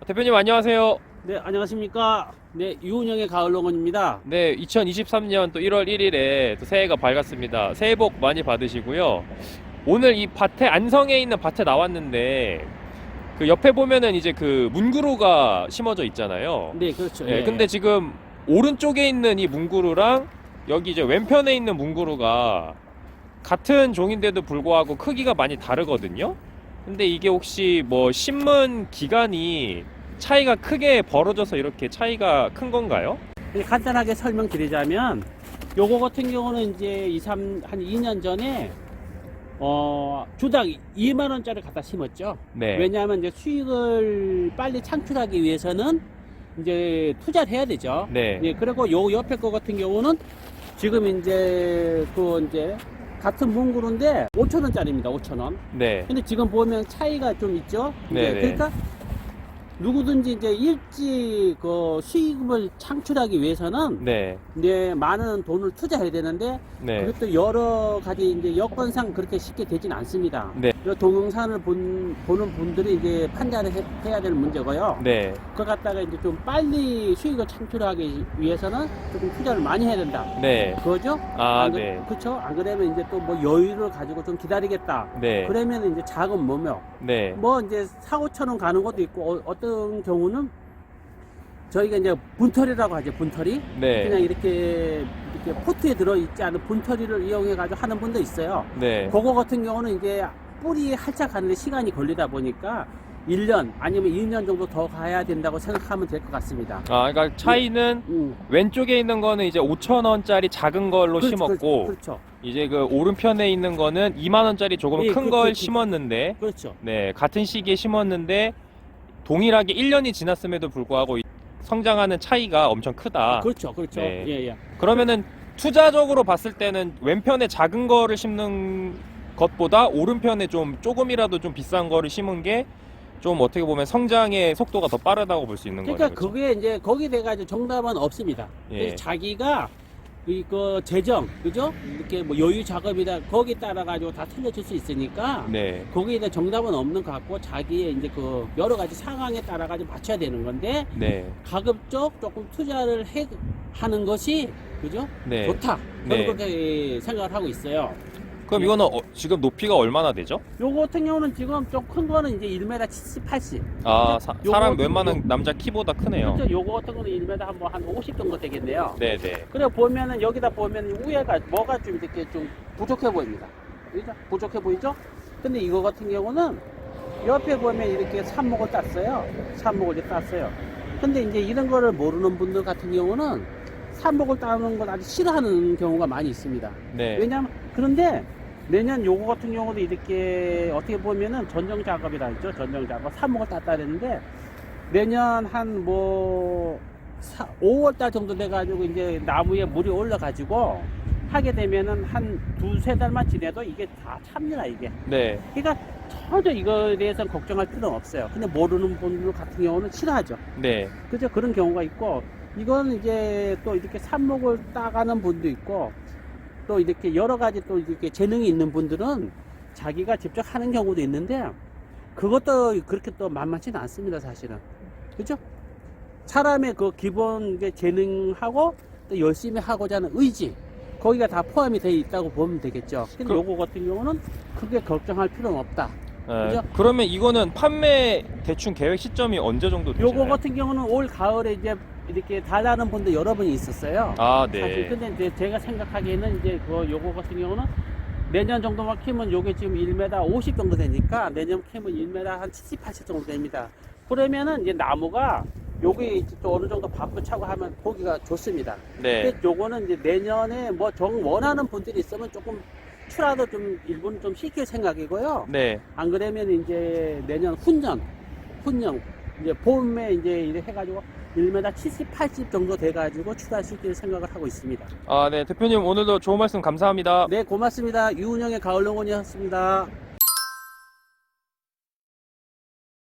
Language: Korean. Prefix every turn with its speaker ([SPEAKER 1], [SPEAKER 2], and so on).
[SPEAKER 1] 대표님 안녕하세요.
[SPEAKER 2] 네, 안녕하십니까. 네, 유은영의 가을농원입니다.
[SPEAKER 1] 네, 2023년 또 1월 1일에 또 새해가 밝았습니다. 새해 복 많이 받으시고요. 오늘 이 밭에 안성에 있는 밭에 나왔는데 그 옆에 보면은 이제 그 문구루가 심어져 있잖아요.
[SPEAKER 2] 네, 그렇죠.
[SPEAKER 1] 네,
[SPEAKER 2] 예.
[SPEAKER 1] 근데 지금 오른쪽에 있는 이 문구루랑 여기 이제 왼편에 있는 문구루가 같은 종인데도 불구하고 크기가 많이 다르거든요. 근데 이게 혹시 뭐 심은 기간이 차이가 크게 벌어져서 이렇게 차이가 큰 건가요?
[SPEAKER 2] 간단하게 설명드리자면 요거 같은 경우는 이제 한 2년 전에 주당 2만 원짜리 갖다 심었죠.
[SPEAKER 1] 네.
[SPEAKER 2] 왜냐하면 이제 수익을 빨리 창출하기 위해서는 이제 투자를 해야 되죠.
[SPEAKER 1] 네.
[SPEAKER 2] 예, 그리고 요 옆에 거 같은 경우는 지금 이제 같은 문구루인데 5천 원짜리입니다. 5천 원.
[SPEAKER 1] 네.
[SPEAKER 2] 근데 지금 보면 차이가 좀 있죠.
[SPEAKER 1] 네, 네.
[SPEAKER 2] 그러니까 누구든지 이제 일찍 그 수익을 창출하기 위해서는
[SPEAKER 1] 네.
[SPEAKER 2] 이제 많은 돈을 투자해야 되는데
[SPEAKER 1] 네.
[SPEAKER 2] 그것도 여러 가지 이제 여건상 그렇게 쉽게 되진 않습니다.
[SPEAKER 1] 네.
[SPEAKER 2] 이 동영상을 보는 분들이 이제 판단을 해야 될 문제고요.
[SPEAKER 1] 네.
[SPEAKER 2] 그걸 갖다가 이제 좀 빨리 수익을 창출하기 위해서는 조금 투자를 많이 해야 된다.
[SPEAKER 1] 네.
[SPEAKER 2] 그거죠?
[SPEAKER 1] 아, 네.
[SPEAKER 2] 그렇죠. 안 그러면 이제 또 뭐 여유를 가지고 좀 기다리겠다.
[SPEAKER 1] 네.
[SPEAKER 2] 그러면 이제 자금 모명.
[SPEAKER 1] 네.
[SPEAKER 2] 뭐 이제 4, 5천 원 가는 것도 있고 어떤 경우는 저희가 이제 분털이라고 하죠. 분털이
[SPEAKER 1] 네.
[SPEAKER 2] 그냥 이렇게 포트에 들어있지 않은 분털이를 이용해 가지고 하는 분도 있어요.
[SPEAKER 1] 네.
[SPEAKER 2] 그거 같은 경우는 이제 뿌리 활착하는데 시간이 걸리다 보니까 1년 아니면 2년 정도 더 가야 된다고 생각하면 될 것 같습니다.
[SPEAKER 1] 아, 그러니까 차이는 왼쪽에 있는 거는 이제 5,000원짜리 작은 걸로
[SPEAKER 2] 그렇죠,
[SPEAKER 1] 심었고
[SPEAKER 2] 그렇죠.
[SPEAKER 1] 이제 그 오른편에 있는 거는 2만 원짜리 조금
[SPEAKER 2] 예,
[SPEAKER 1] 큰 걸 심었는데
[SPEAKER 2] 그렇죠.
[SPEAKER 1] 네, 같은 시기에 심었는데 동일하게 1년이 지났음에도 불구하고 성장하는 차이가 엄청 크다.
[SPEAKER 2] 그렇죠. 그렇죠.
[SPEAKER 1] 네.
[SPEAKER 2] 예, 예.
[SPEAKER 1] 그러면은 투자적으로 봤을 때는 왼편에 작은 거를 심는 것보다 오른편에 좀 조금이라도 좀 비싼 거를 심은 게 좀 어떻게 보면 성장의 속도가 더 빠르다고 볼 수 있는
[SPEAKER 2] 그러니까
[SPEAKER 1] 거죠. 그렇죠?
[SPEAKER 2] 그게 이제 거기 돼가지고 정답은 없습니다.
[SPEAKER 1] 예.
[SPEAKER 2] 자기가 그 재정, 그죠? 이렇게 뭐 여유 작업이다 거기 따라 가지고 다 틀려질 수 있으니까
[SPEAKER 1] 네.
[SPEAKER 2] 거기에 대한 정답은 없는 것 같고 자기의 이제 그 여러 가지 상황에 따라 가지고 맞춰야 되는 건데
[SPEAKER 1] 네.
[SPEAKER 2] 가급적 조금 투자를 하는 것이 그죠?
[SPEAKER 1] 네.
[SPEAKER 2] 좋다. 저는
[SPEAKER 1] 네.
[SPEAKER 2] 그렇게 생각을 하고 있어요.
[SPEAKER 1] 그럼 이거는 지금 높이가 얼마나 되죠?
[SPEAKER 2] 요거 같은 경우는 지금 좀 큰 거는 이제 1m 70, 80.
[SPEAKER 1] 아,
[SPEAKER 2] 요거
[SPEAKER 1] 사람
[SPEAKER 2] 같은
[SPEAKER 1] 웬만한 남자 키보다 크네요.
[SPEAKER 2] 그렇죠. 요거 같은 거는 1m 한 50 정도 되겠네요.
[SPEAKER 1] 네, 네.
[SPEAKER 2] 그래 보면은 여기다 보면 위에가 뭐가 좀 이렇게 좀 부족해 보입니다. 그죠? 부족해 보이죠? 근데 이거 같은 경우는 옆에 보면 이렇게 삽목을 땄어요. 삽목을 이제 땄어요. 근데 이제 이런 거를 모르는 분들 같은 경우는 삽목을 따는 걸 아주 싫어하는 경우가 많이 있습니다.
[SPEAKER 1] 네.
[SPEAKER 2] 왜냐면 그런데 내년 요거 같은 경우도 이렇게 어떻게 보면은 전정 작업이라 했죠. 전정 작업. 삽목을 땄다 그랬는데 내년 한 뭐 5월달 정도 돼가지고 이제 나무에 물이 올라가지고 하게 되면은 한 2-3달만 지내도 이게 다 찹니다, 이게.
[SPEAKER 1] 네.
[SPEAKER 2] 그러니까 전혀 이거에 대해서는 걱정할 필요는 없어요. 근데 모르는 분들 같은 경우는 싫어하죠.
[SPEAKER 1] 네.
[SPEAKER 2] 그죠? 그런 경우가 있고, 이건 이제 또 이렇게 삽목을 따가는 분도 있고, 또 이렇게 여러 가지 또 이렇게 재능이 있는 분들은 자기가 직접 하는 경우도 있는데, 그것도 그렇게 또 만만치는 않습니다, 사실은. 그죠? 사람의 그 기본 재능하고 또 열심히 하고자 하는 의지, 거기가 다 포함이 되어 있다고 보면 되겠죠. 근데 요거 같은 경우는 크게 걱정할 필요는 없다.
[SPEAKER 1] 네.
[SPEAKER 2] 그죠?
[SPEAKER 1] 그러면 이거는 판매 대충 계획 시점이 언제 정도 되시나요?
[SPEAKER 2] 요거 같은 경우는 올 가을에 이제 이렇게 달라는 분도 여러 분이 있었어요.
[SPEAKER 1] 아, 네.
[SPEAKER 2] 사실 근데 이제 제가 생각하기에는 이제 요거 같은 경우는 내년 정도만 키면 요게 지금 1m 50 정도 되니까 내년 키면 1m 한 70, 80 정도 됩니다. 그러면은 이제 나무가 요게 또 어느 정도 밥도 차고 하면 보기가 좋습니다.
[SPEAKER 1] 네.
[SPEAKER 2] 근데 요거는 이제 내년에 뭐 원하는 분들이 있으면 조금 추라도 좀 일부는 좀 시킬 생각이고요.
[SPEAKER 1] 네.
[SPEAKER 2] 안 그러면 이제 내년 훈년 이제 봄에 이제 이렇게 해가지고 1m 70, 80 정도 돼가지고 추가시킬 생각을 하고 있습니다.
[SPEAKER 1] 아, 네. 대표님 오늘도 좋은 말씀 감사합니다.
[SPEAKER 2] 네, 고맙습니다. 유은영의 가을농원이었습니다.